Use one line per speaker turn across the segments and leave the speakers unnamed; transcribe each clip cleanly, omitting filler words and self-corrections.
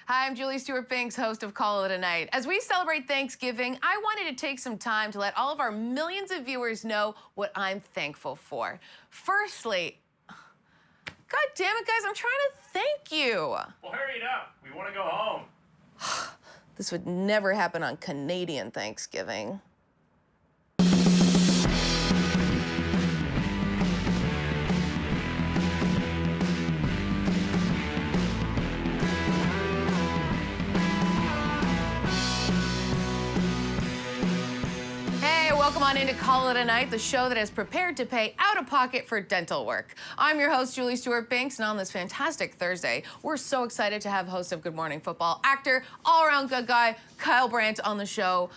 Hi, I'm Julie Stewart-Binks, host of Call It a Night. As we celebrate Thanksgiving, I wanted to take some time to let all of our millions of viewers know what I'm thankful for. Firstly, God damn it, guys, I'm trying to thank you.
Well, hurry it up. We want to go home.
This would never happen on Canadian Thanksgiving. Welcome on into Call It a Night, the show that is prepared to pay out of pocket for dental work. I'm your host, Julie Stewart-Binks, and on this fantastic Thursday, we're so excited to have host of Good Morning Football, actor, all-around good guy, Kyle Brandt on the show.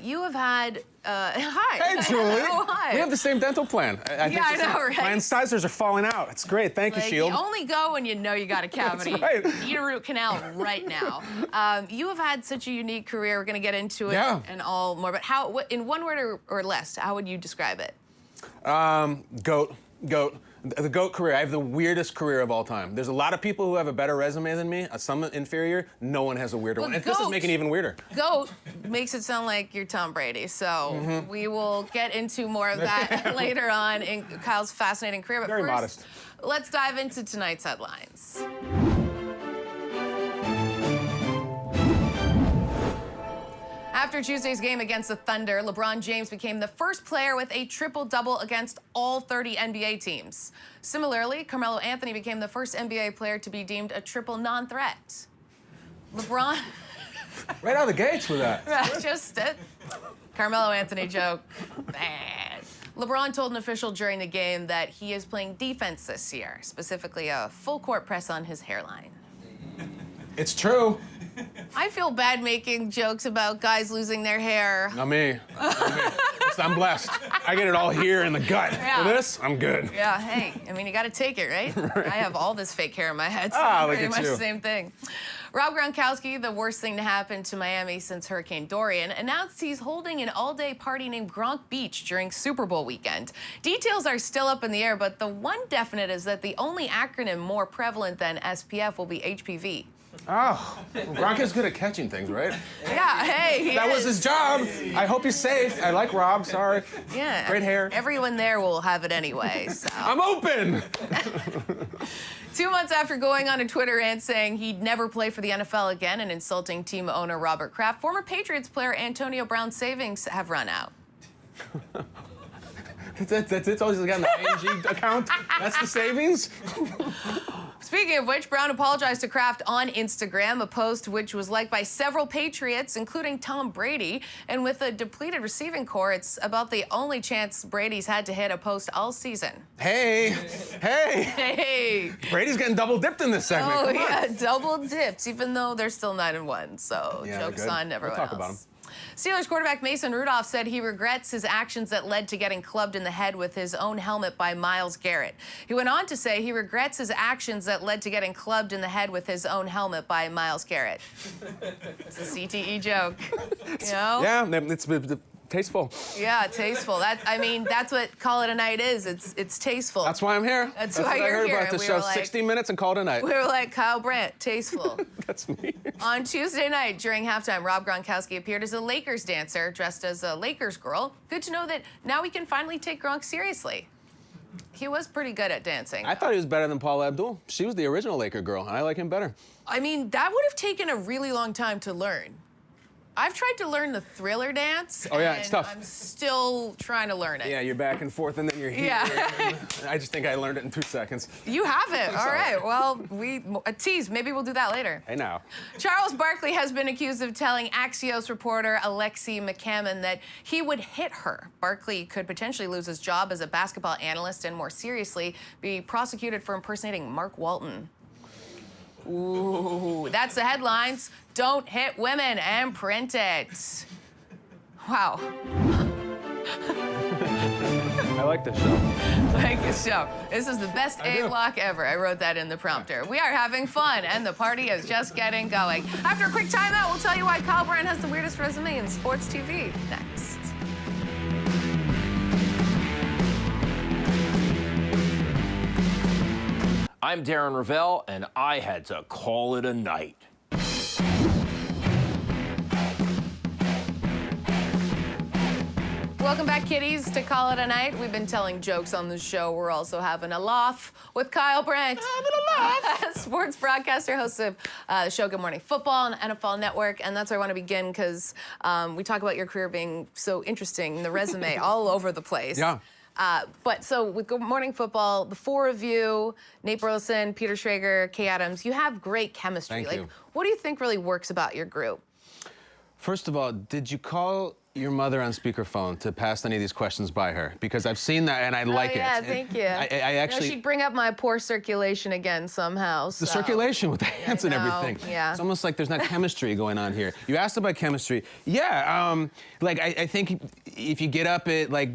You have had, hi.
Hey, Julie.
Oh, hi.
We have the same dental plan. I think
I know, right?
My incisors are falling out. It's great. Thank you, Shield.
You only go when you know you got a cavity.
That's right.
Need a root canal right now. You have had such a unique career. We're going to get into it and all more. But how, in one word or less, how would you describe it?
Goat. The GOAT career. I have the weirdest career of all time. There's a lot of people who have a better resume than me, some inferior. No one has a weirder one. And this is making it even weirder.
GOAT makes it sound like you're Tom Brady. So we will get into more of that later on in Kyle's fascinating career. But
Very
first,
modest.
Let's dive into tonight's headlines. After Tuesday's game against the Thunder, LeBron James became the first player with a triple-double against all 30 NBA teams. Similarly, Carmelo Anthony became the first NBA player to be deemed a triple non-threat. LeBron...
Right out of the gates with that.
Just it. Carmelo Anthony joke. Bad. LeBron told an official during the game that he is playing defense this year, specifically a full-court press on his hairline.
It's true.
I feel bad making jokes about guys losing their hair.
Not me. I'm blessed. I get it all here in the gut.
Yeah.
For this, I'm good.
Yeah, hey, I mean, you gotta take it, right? I have all this fake hair in my head, so
look
pretty
at
much
you.
the same thing. Rob Gronkowski, the worst thing to happen to Miami since Hurricane Dorian, announced he's holding an all-day party named Gronk Beach during Super Bowl weekend. Details are still up in the air, but the one definite is that the only acronym more prevalent than SPF will be HPV.
Oh, Gronk is good at catching things, right?
Yeah, hey,
That was his job. I hope he's safe. I like Rob, sorry.
Yeah.
Great hair.
Everyone there will have it anyway, so.
I'm open.
2 months after going on a Twitter rant saying he'd never play for the NFL again and insulting team owner Robert Kraft, former Patriots player Antonio Brown's savings have run out.
That's it? Always got an ING account? That's the savings?
Speaking of which, Brown apologized to Kraft on Instagram, a post which was liked by several Patriots, including Tom Brady. And with a depleted receiving core, it's about the only chance Brady's had to hit a post all season.
Hey.
Hey.
Brady's getting double dipped in this segment.
Oh,
Come on.
yeah, double dipped, even though they're still 9-1. So
Yeah,
joke's
good.
on everyone
We'll talk
else.
about 'em.
Steelers quarterback Mason Rudolph said he regrets his actions that led to getting clubbed in the head with his own helmet by Myles Garrett. He went on to say he regrets his actions that led to getting clubbed in the head with his own helmet by Myles Garrett. It's a CTE joke, you know?
Yeah, it's tasteful.
Yeah, tasteful. That's what Call It a Night is. It's tasteful.
That's why I'm here.
That's why
what I
you're
heard
here.
about the
We
show.
were like-
60 minutes and call it a night.
We were like, Kyle Brandt, tasteful.
That's me.
On Tuesday night, during halftime, Rob Gronkowski appeared as a Lakers dancer, dressed as a Lakers girl. Good to know that now we can finally take Gronk seriously. He was pretty good at dancing.
I thought he was better than Paula Abdul. She was the original Laker girl, and I like him better.
I mean, that would have taken a really long time to learn. I've tried to learn the Thriller dance.
Oh, yeah, it's tough.
I'm still trying to learn it.
Yeah, you're back and forth, and then you're here.
Yeah.
I just think I learned it in 2 seconds.
You have it. All right. Well, a tease. Maybe we'll do that later.
Hey, now.
Charles Barkley has been accused of telling Axios reporter Alexi McCammon that he would hit her. Barkley could potentially lose his job as a basketball analyst and, more seriously, be prosecuted for impersonating Mark Walton. Ooh, that's the headlines. Don't hit women and print it. Wow.
I like this show.
Like this show. This is the best A-block ever. I wrote that in the prompter. We are having fun, and the party is just getting going. After a quick timeout, we'll tell you why Kyle Brandt has the weirdest resume in sports TV. Next.
I'm Darren Ravel, and I had to call it a night.
Welcome back, kiddies, to Call It a Night. We've been telling jokes on the show. We're also having a laugh with Kyle Brandt. Sports broadcaster, host of the show Good Morning Football on NFL Network. And that's where I want to begin because we talk about your career being so interesting, the resume all over the place.
Yeah.
But so with Good Morning Football, the four of you, Nate Burleson, Peter Schrager, Kay Adams, you have great chemistry.
Thank you.
What do you think really works about your group?
First of all, did you call your mother on speakerphone to pass any of these questions by her? Because I've seen that and I like it.
Yeah, thank you.
I actually...
she'd bring up my poor circulation again somehow.
The circulation with the hands and everything.
Yeah.
It's almost like there's not chemistry going on here. You asked about chemistry. Yeah, like I think if you get up at like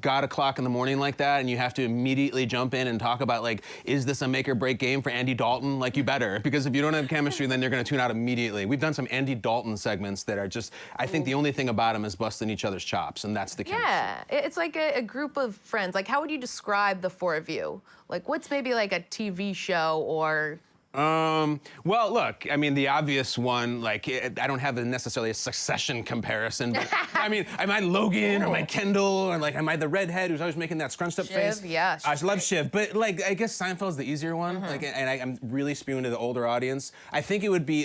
God o'clock in the morning like that and you have to immediately jump in and talk about like, is this a make or break game for Andy Dalton? Like you better, because if you don't have chemistry, then they're gonna tune out immediately. We've done some Andy Dalton segments that are just, I think the only thing about them is busting each other's chops, and that's the chemistry.
Yeah, it's like a group of friends. Like, how would you describe the four of you? Like, what's maybe like a TV show or...
Well, look, I mean, the obvious one, like, I don't have necessarily a Succession comparison, but I mean, am I Logan or am I Kendall or like, am I the redhead who's always making that scrunched up face?
Shiv, yeah.
I love Shiv, but like, I guess Seinfeld's the easier one. Like, and I'm really spewing to the older audience. I think it would be,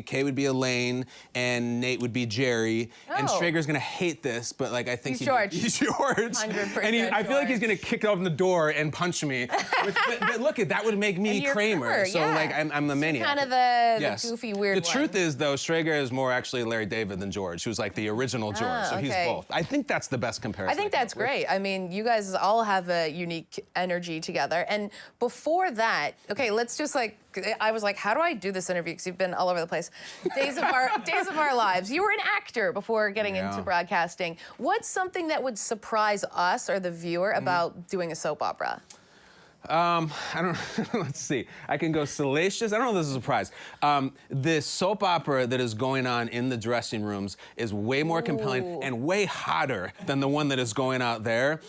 Kay would be Elaine and Nate would be Jerry. And Schrager's gonna hate this, but like, I think
he's George.
He's George.
100%
And I feel like he's gonna kick open the door and punch me. But look, that would make me Kramer. So like, I'm the maniac.
Kind of the goofy, weird
The truth is, though, Schrager is more actually Larry David than George, who's like the original George. So he's both. I think that's the best comparison.
I think that's great. I mean, you guys all have a unique energy together. And before that, okay, let's just like, I was like, how do I do this interview? Because you've been all over the place. Days of our lives. You were an actor before getting into broadcasting. What's something that would surprise us or the viewer about doing a soap opera?
I don't, let's see. I can go salacious. I don't know if this is a surprise. This soap opera that is going on in the dressing rooms is way more compelling and way hotter than the one that is going out there.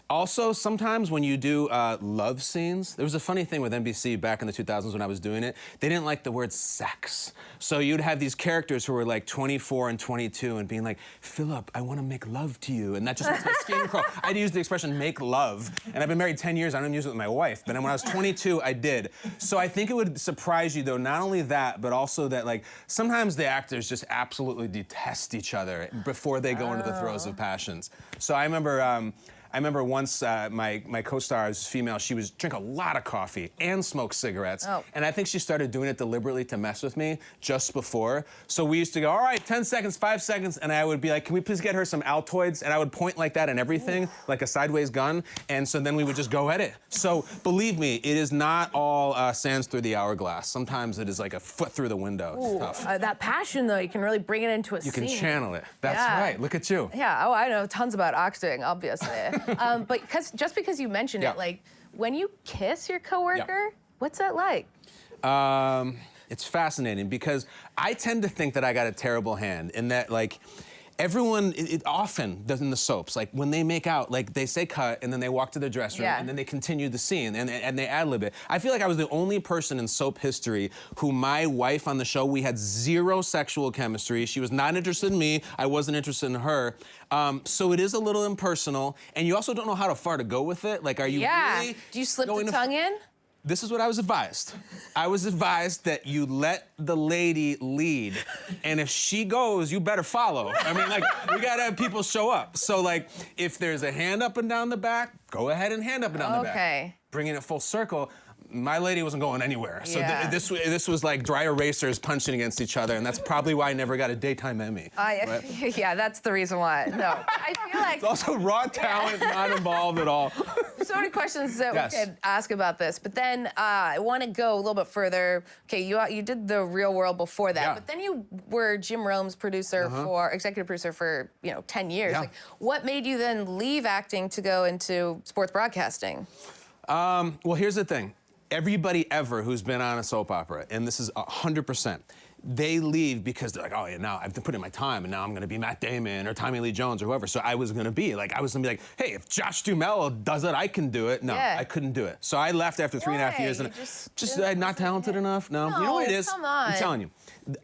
Also, sometimes when you do love scenes, there was a funny thing with NBC back in the 2000s when I was doing it. They didn't like the word sex. So you'd have these characters who were like 24 and 22 and being like, Philip, I want to make love to you. And that just makes my skin crawl. I'd use the expression make love. And I've been married 10 years. I don't use it with my wife. But then when I was 22, I did. So I think it would surprise you, though, not only that, but also that, like, sometimes the actors just absolutely detest each other before they go into the throes of passions. So I remember once my co-star was female, she was drink a lot of coffee and smoke cigarettes. And I think she started doing it deliberately to mess with me just before. So we used to go, all right, 10 seconds, 5 seconds. And I would be like, can we please get her some Altoids? And I would point like that and everything, like a sideways gun. And so then we would just go at it. So believe me, it is not all sands through the hourglass. Sometimes it is like a foot through the window. It's tough.
That passion, though, you can really bring it into a scene.
You can channel it. That's right. Look at you.
Yeah, oh, I know tons about acting, obviously. But just because you mentioned it, like, when you kiss your coworker, what's that like?
It's fascinating because I tend to think that I got a terrible hand in that, like, everyone, it often does in the soaps, like when they make out, like they say cut and then they walk to their dressing room and then they continue the scene and they ad-lib it. I feel like I was the only person in soap history who my wife on the show, we had zero sexual chemistry. She was not interested in me. I wasn't interested in her. So it is a little impersonal and you also don't know how far to go with it. Like, are you really
Do you slip the tongue in?
This is what I was advised. I was advised that you let the lady lead, and if she goes, you better follow. I mean, like, we gotta have people show up. So, like, if there's a hand up and down the back, go ahead and hand up and down the back. Bringing it full circle. My lady wasn't going anywhere. So this was like dry erasers punching against each other, and that's probably why I never got a daytime Emmy.
Yeah, that's the reason why. No, I feel like...
It's also raw talent, not involved at all.
So many questions that we could ask about this, but then I want to go a little bit further. Okay, you did The Real World before that, but then you were Jim Rome's producer executive producer for 10 years. Like, what made you then leave acting to go into sports broadcasting?
Well, here's the thing. Everybody ever who's been on a soap opera, and this is 100%, they leave because they're like, oh yeah, now I've put in my time and now I'm gonna be Matt Damon or Tommy Lee Jones or whoever. So I was gonna be like, hey, if Josh Duhamel does it, I can do it. No, I couldn't do it. So I left after 3.5 years and just not talented enough. No, you know what it is?
Come on.
I'm telling you,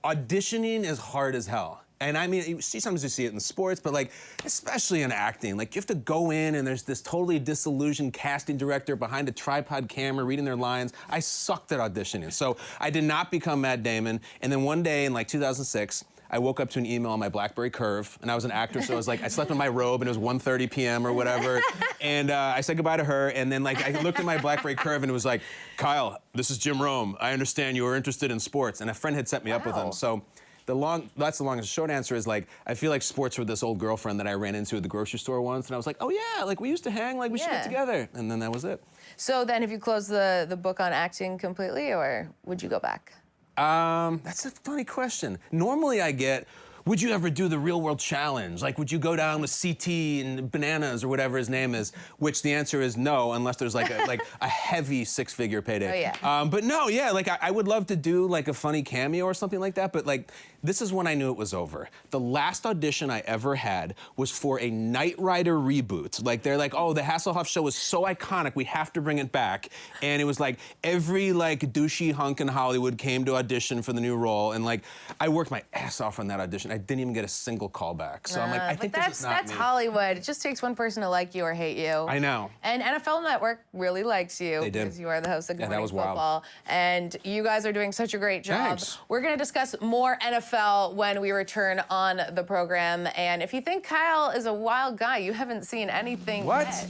auditioning is hard as hell. And I mean, sometimes you see it in sports, but like, especially in acting, like you have to go in and there's this totally disillusioned casting director behind a tripod camera reading their lines. I sucked at auditioning. So I did not become Matt Damon. And then one day in like 2006, I woke up to an email on my BlackBerry Curve, and I was an actor, so I was like, I slept in my robe, and it was 1:30 p.m. or whatever, and I said goodbye to her, and then like I looked at my BlackBerry Curve, and it was like, Kyle, this is Jim Rome. I understand you were interested in sports, and a friend had set me up with him. So that's the longest. Short answer is like, I feel like sports were this old girlfriend that I ran into at the grocery store once, and I was like, oh yeah, like we used to hang, like we should get together, and then that was it.
So then, have you closed the book on acting completely, or would you go back?
That's a funny question. Normally I get, would you ever do the real world challenge? Like, would you go down with CT and Bananas or whatever his name is? Which the answer is no, unless there's like a heavy six-figure payday.
Oh, yeah.
But no, yeah, like I would love to do like a funny cameo or something like that, but like, this is when I knew it was over. The last audition I ever had was for a Knight Rider reboot. Like, they're like, oh, the Hasselhoff show is so iconic, we have to bring it back. And it was like, every like douchey hunk in Hollywood came to audition for the new role, and like, I worked my ass off on that audition. I didn't even get a single callback. So I'm like, I think this is not
that's
me.
Hollywood. It just takes one person to like you or hate you.
I know.
And NFL Network really likes you.
They did.
Because you are the host of Good Morning
was
Football.
wild.
And you guys are doing such a great job.
Thanks.
We're going to discuss more NFL when we return on the program. And if you think Kyle is a wild guy, you haven't seen anything yet.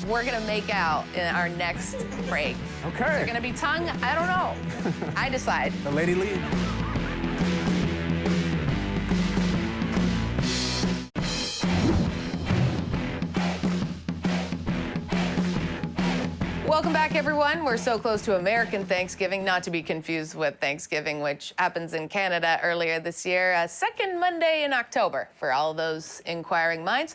We're going to make out in our next break.
Okay.
Is it going to be tongue? I don't know. I decide.
The lady lead.
Welcome back, everyone. We're so close to American Thanksgiving, not to be confused with Thanksgiving, which happens in Canada earlier this year, second Monday in October, for all those inquiring minds.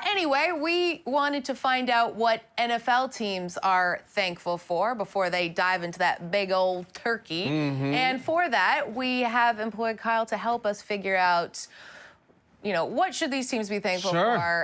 Anyway, we wanted to find out what NFL teams are thankful for before they dive into that big old turkey. And for that, we have employed Kyle to help us figure out, you know, what should these teams be thankful for?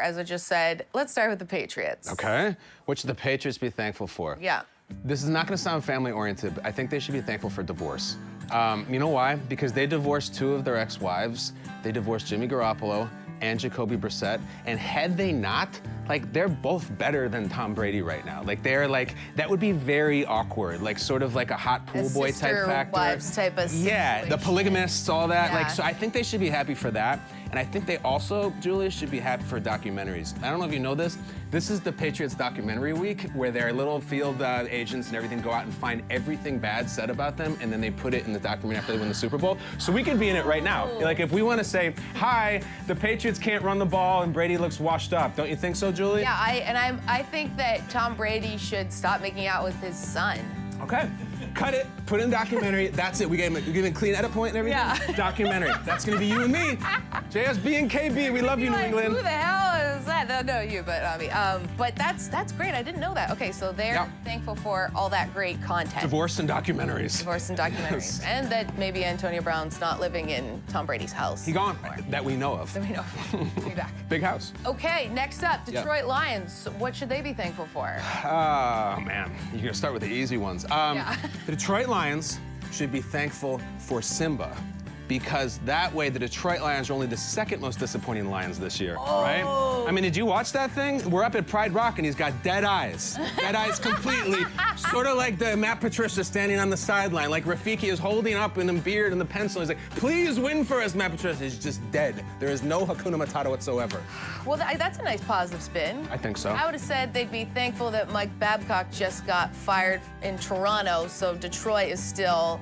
As I just said, let's start with the Patriots.
Okay. What should the Patriots be thankful for?
Yeah.
This is not going to sound family-oriented, but I think they should be thankful for divorce. You know why? Because they divorced two of their ex-wives. They divorced Jimmy Garoppolo and Jacoby Brissett. And had they not, like, they're both better than Tom Brady right now. Like, they're like, that would be very awkward, like sort of like a hot pool boy type factor.
Wives type of situation.
Yeah, the polygamists, all that. Like, so I think they should be happy for that. And I think they also, Julia, should be happy for documentaries. I don't know if you know this. This is the Patriots documentary week, where their little field agents and everything go out and find everything bad said about them, and then they put it in the documentary after they win the Super Bowl. So we could be in it right now. Like, if we want to say, hi, the Patriots can't run the ball and Brady looks washed up. Don't you think so, Julie?
Yeah, I think that Tom Brady should stop making out with his son.
Okay. Cut it, put in documentary, that's it. We gave him a clean edit point and everything.
Yeah.
Documentary. That's gonna be you and me. JSB and KB, we love you, New England.
Who the hell is that? They'll know you, but I mean, but that's great. I didn't know that. Okay, so they're thankful for all that great content.
Divorce and documentaries.
Divorce and documentaries. And that maybe Antonio Brown's not living in Tom Brady's house.
He gone, that we know of.
That we know of. He'll be back.
Big house.
Okay, next up, Detroit Lions. What should they be thankful for?
Oh, man. You're going to start with the easy ones. The Detroit Lions should be thankful for Simba, because that way the Detroit Lions are only the second most disappointing Lions this year, right? I mean, did you watch that thing? We're up at Pride Rock and he's got dead eyes. Dead eyes completely. Sort of like the Matt Patricia standing on the sideline, like Rafiki is holding up in the beard and the pencil. He's like, please win for us, Matt Patricia. He's just dead. There is no Hakuna Matata whatsoever.
Well, that's a nice positive spin.
I think so.
I would have said they'd be thankful that Mike Babcock just got fired in Toronto, so Detroit is still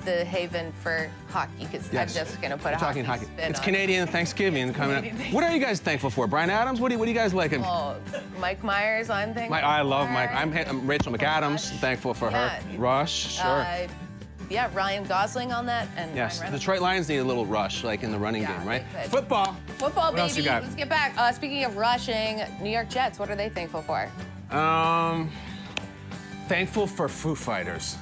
the haven for hockey, because I'm just going to put a hockey spin
It's
on
Canadian Thanksgiving coming up. What are you guys thankful for? Brian Adams? What do you guys like?
Oh, Mike Myers, I'm thankful
I love Mike. I'm Rachel McAdams, thankful for her. Rush, sure.
Yeah, Ryan Gosling on that. And
yes, the Detroit Lions need a little rush, like in the running game, right? Football.
Football,
what
baby.
Else you got?
Let's get back. Speaking of rushing, New York Jets, what are they thankful for?
Thankful for Foo Fighters.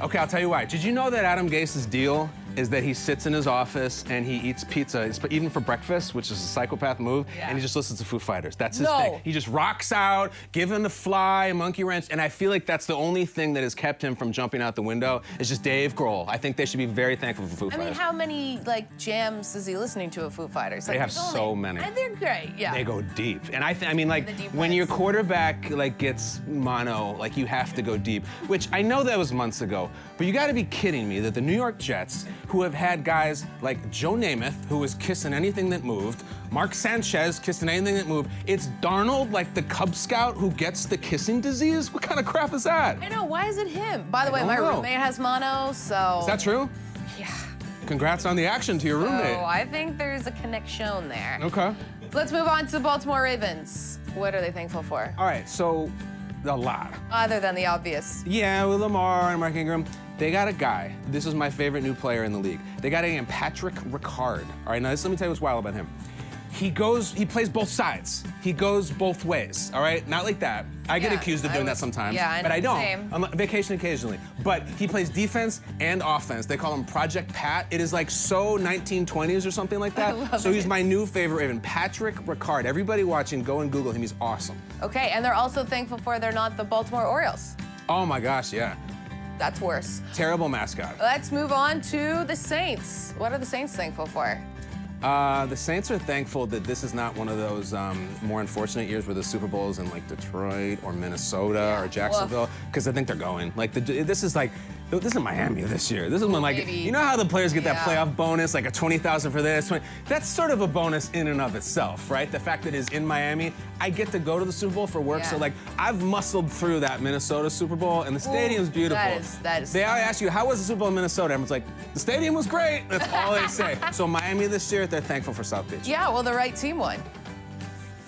Okay, I'll tell you why. Did you know that Adam Gase's deal is that he sits in his office and he eats pizza, even for breakfast, which is a psychopath move, and he just listens to Foo Fighters. That's his thing. He just rocks out, Give Him the Fly, Monkey Wrench, and I feel like that's the only thing that has kept him from jumping out the window. It's just Dave Grohl. I think they should be very thankful for Foo Fighters.
I mean, how many like jams is he listening to of Foo Fighters? Like,
they have so many.
And they're great, yeah.
They go deep, and I mean, like when your quarterback like gets mono, like you have to go deep. Which I know that was months ago, but you got to be kidding me that the New York Jets, who have had guys like Joe Namath, who was kissing anything that moved, Mark Sanchez kissing anything that moved, it's Darnold, like the Cub Scout, who gets the kissing disease? What kind of crap is that?
I know, why is it him? By the way, my roommate has mono, so...
Is that true?
Yeah.
Congrats on the action to your roommate.
Oh, I think there's a connection there.
Okay.
Let's move on to the Baltimore Ravens. What are they thankful for?
All right, so a lot.
Other than the obvious.
Yeah, with Lamar and Mark Ingram, they got a guy. This is my favorite new player in the league. They got a guy named Patrick Ricard. All right, now let me tell you what's wild about him. He plays both sides. He goes both ways, all right? Not like that. I get accused of doing that sometimes, but I don't.
Same.
I'm on vacation occasionally. But he plays defense and offense. They call him Project Pat. It is like so 1920s or something like that. So he's my new favorite Raven, Patrick Ricard. Everybody watching, go and Google him. He's awesome.
Okay, and they're also thankful for they're not the Baltimore Orioles.
Oh my gosh, yeah.
That's worse.
Terrible mascot.
Let's move on to the Saints. What are the Saints thankful for?
The Saints are thankful that this is not one of those more unfortunate years where the Super Bowl is in like Detroit or Minnesota or Jacksonville, because I think they're going. Like this is Miami this year. This is when you know how the players get that playoff bonus, like a 20,000 for this. That's sort of a bonus in and of itself, right? The fact that it's in Miami, I get to go to the Super Bowl for work. So like I've muscled through that Minnesota Super Bowl, and the stadium's beautiful.
That is.
They always ask you, how was the Super Bowl in Minnesota? Everyone's like, the stadium was great. That's all they say. So Miami this year, they're thankful for South Beach.
Yeah, well, the right team won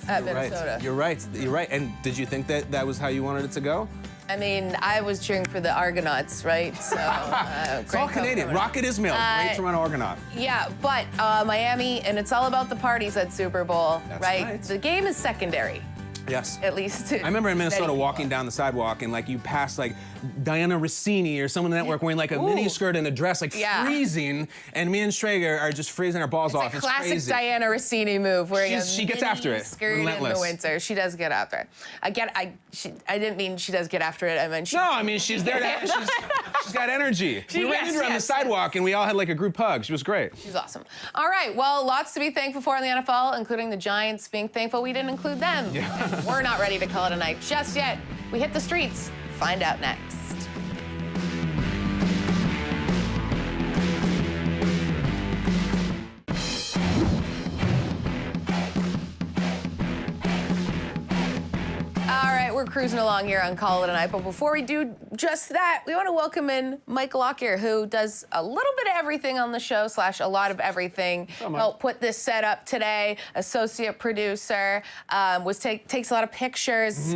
at Minnesota.
You're right. You're right. And did you think that that was how you wanted it to go?
I mean, I was cheering for the Argonauts, right? So
it's all Canadian. Rocket Ismail, great Toronto Argonaut.
Yeah, but Miami, and it's all about the parties at Super Bowl, right? The game is secondary.
Yes.
At least.
I remember in Minnesota walking down the sidewalk and like you passed like Diana Rossini or someone in the network wearing like a mini skirt and a dress, like freezing, and me and Schrager are just just freezing our balls off.
It's a classic Diana Rossini move, wearing
she gets after it.
Skirt
Relentless.
in the winter. She does get after it. I didn't mean she does get after it. I meant
No, I mean she's there. She's got energy. We ran into her on the sidewalk and we all had like a group hug. She was great.
She's awesome. All right, well, lots to be thankful for in the NFL, including the Giants being thankful we didn't include them.
Yeah.
And we're not ready to call it a night just yet. We hit the streets. Find out next. All right, we're cruising along here on Call It a Night, but before we do just that, we want to welcome in Mike Lockyer, who does a little bit of everything on the show, / a lot of everything. Helped put this set up today, associate producer, takes a lot of pictures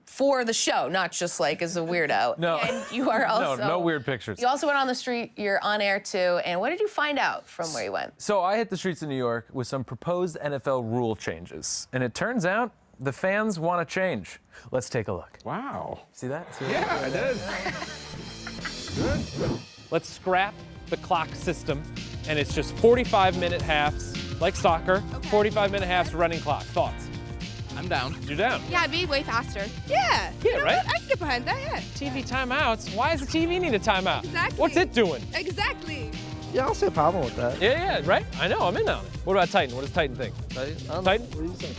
for the show, not just like as a weirdo.
No.
And you are also...
No weird pictures.
You also went on the street, you're on air too, and what did you find out from where you went?
So I hit the streets of New York with some proposed NFL rule changes, and it turns out the fans want to change. Let's take a look.
Wow.
See that?
Yeah, I did. Good.
Let's scrap the clock system, and it's just 45-minute halves, like soccer, 45-minute halves running clock. Thoughts?
I'm down.
You're down.
Yeah, it'd be way faster. Yeah.
Yeah,
You know
right?
what? I can get behind that, yeah.
TV timeouts? Why does the TV need a timeout?
Exactly.
What's it doing?
Exactly.
Yeah, I don't see a problem with that.
Yeah, right? I know, I'm in on it. What about Titan? What does Titan think? Titan?
What do you think?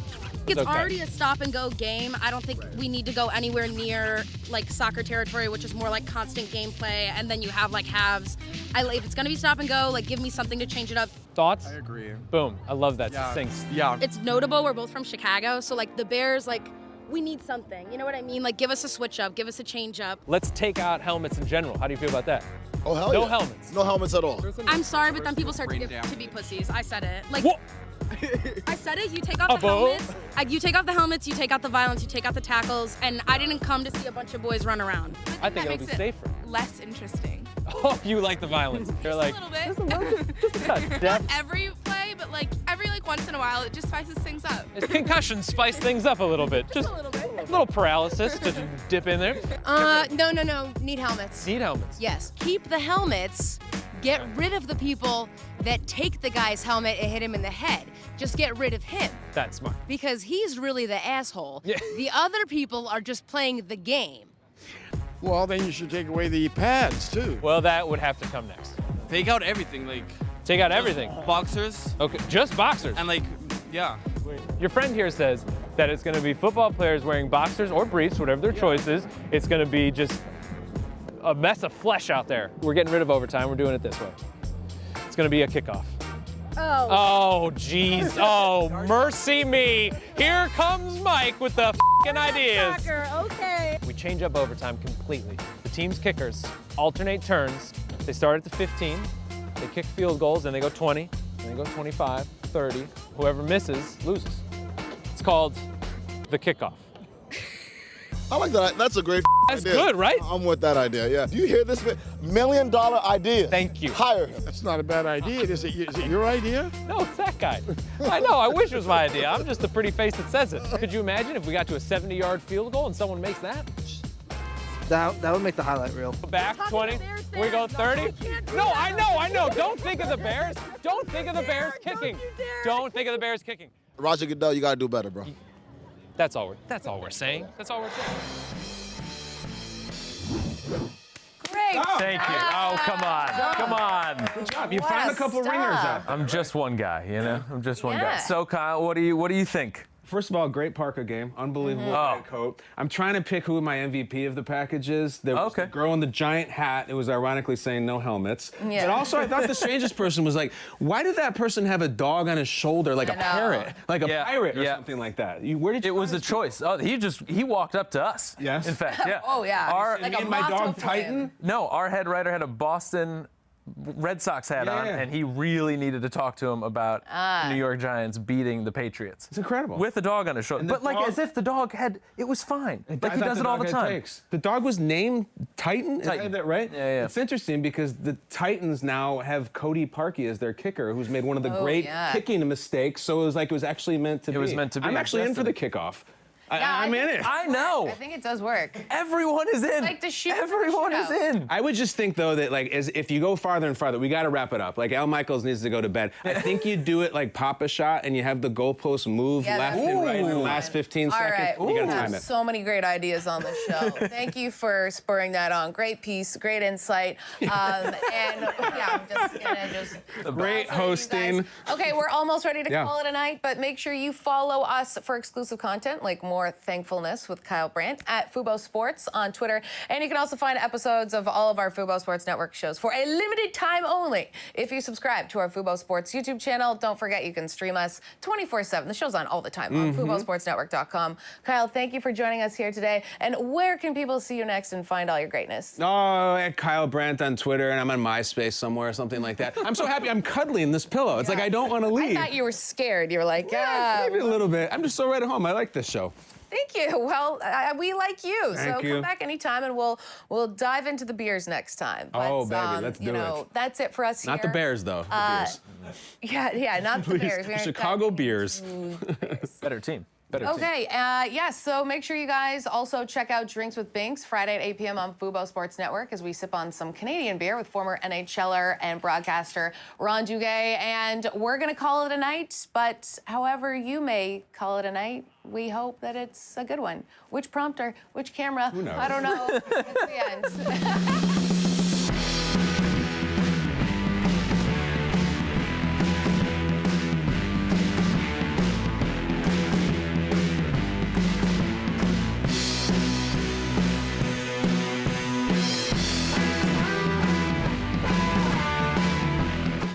It's
okay.
already a stop-and-go game. I don't think we need to go anywhere near like soccer territory, which is more like constant gameplay, and then you have like halves. If it's gonna be stop and go, like give me something to change it up.
Thoughts?
I agree.
Boom. I love that.
Yeah.
Succinct.
Yeah.
It's notable. We're both from Chicago, so like the Bears, like we need something. You know what I mean? Like give us a switch up, give us a change up.
Let's take out helmets in general. How do you feel about that?
Oh, hell
No
yeah.
helmets.
No helmets at all.
I'm sorry, but then people start to be pussies. I said it. Like.
What?
I said it, you take off the helmets, you take off the helmets, you take out the violence, you take out the tackles, and I didn't come to see a bunch of boys run around.
I think it'll be safer.
Less interesting.
Oh, you like the violence. You're like,
A little bit.
just a touch.
Not every play, but like every once in a while, it just spices things up.
Concussions spice things up a little bit. Just
a little bit.
a little paralysis to dip in there.
No. Need helmets.
Need helmets.
Yes. Keep the helmets,
get rid of the people that take the guy's helmet and hit him in the head. Just get rid of him.
That's smart.
Because he's really the asshole.
Yeah.
The other people are just playing the game.
Well, then you should take away the pads, too.
Well, that would have to come next.
Take out everything, like.
Take out everything.
Boxers.
Okay, just boxers.
And like, yeah.
Your friend here says that it's going to be football players wearing boxers or briefs, whatever their choice is. It's going to be just a mess of flesh out there. We're getting rid of overtime. We're doing it this way. It's going to be a kickoff. Oh, jeez. Oh, mercy me. Here comes Mike with the f***ing ideas.
Okay.
We change up overtime completely. The team's kickers alternate turns. They start at the 15, they kick field goals, and they go 20, and they go 25, 30. Whoever misses loses. It's called the kickoff.
I like that. That's a great
That's
idea.
good, right?
I'm with that idea, yeah. Do you hear this? $1 million idea.
Thank you.
Hire him. That's not a bad idea. Is it your idea?
No, it's that guy. I know, I wish it was my idea. I'm just the pretty face that says it. Could you imagine if we got to a 70-yard field goal and someone makes that?
That would make the highlight reel.
Back 20, we go 30. No, I know. Don't think of the Bears. Don't think of the Bears kicking. Don't think of the Bears kicking.
Roger Goodell, you got to do better, bro.
That's all we're saying. That's all we're saying.
Great.
Thank you. Oh, come on. Come on.
Good job. You found a couple ringers out there.
I'm just one guy, you know? I'm just one guy.
Yeah.
So, Kyle, what do you think?
First of all, great Parker game. Unbelievable red coat. I'm trying to pick who my MVP of the package is. There was the girl in the giant hat. It was ironically saying no helmets.
Yeah.
But also, I thought the strangest person was like, why did that person have a dog on his shoulder like a parrot? Like a pirate or something like that? Where did you
It was a choice. Oh, he walked up to us.
Yes.
In fact, yeah.
Oh, yeah.
Me and my dog Titan?
No, our head writer had a Boston Red Sox hat on, and he really needed to talk to him about New York Giants beating the Patriots.
It's incredible.
With a dog on his shoulder. But like as if the dog it was fine. Like he does it all the time.
The dog was named Titan?
Titan.
Is that right?
Yeah.
It's interesting because the Titans now have Cody Parkey as their kicker, who's made one of the great kicking mistakes. So it was actually meant to be.
It was meant to be.
I'm actually in for the kickoff.
Yeah,
I'm in it.
I know.
I think it does work.
Everyone is in.
Like the shoot.
Everyone is in.
I would just think, though, that if you go farther and farther, we got to wrap it up. Like, Al Michaels needs to go to bed. I think you do it like Papa Shot, and you have the goalpost move left and right in the last 15
All
seconds.
right.
You got to time it.
So many great ideas on the show. Thank you for spurring that on. Great piece, great insight. And I'm just gonna
great hosting.
Okay, we're almost ready to call it a night, but make sure you follow us for exclusive content like more Thankfulness with Kyle Brandt at Fubo Sports on Twitter. And you can also find episodes of all of our Fubo Sports Network shows for a limited time only. If you subscribe to our Fubo Sports YouTube channel, don't forget you can stream us 24/7. The show's on all the time on fubosportsnetwork.com. Kyle, thank you for joining us here today. And where can people see you next and find all your greatness?
Oh, at Kyle Brandt on Twitter, and I'm on MySpace somewhere or something like that. I'm so happy I'm cuddling this pillow. It's like I don't want to leave.
I thought you were scared. You were like,
maybe a little bit. I'm just so right at home. I like this show.
Thank you. Well, we like you.
Thank you.
Come back anytime, and we'll dive into the beers next time. But,
oh, baby, let's do it.
That's it for us here.
Not the Bears, though. The beers.
Yeah, not the Bears.
Chicago Beers.
Better team.
Okay, so make sure you guys also check out Drinks with Binks Friday at 8 p.m. on Fubo Sports Network as we sip on some Canadian beer with former NHLer and broadcaster Ron Duguay. And we're going to call it a night, but however you may call it a night, we hope that it's a good one. Which prompter, which camera,
Who knows?
I don't know. It's the end.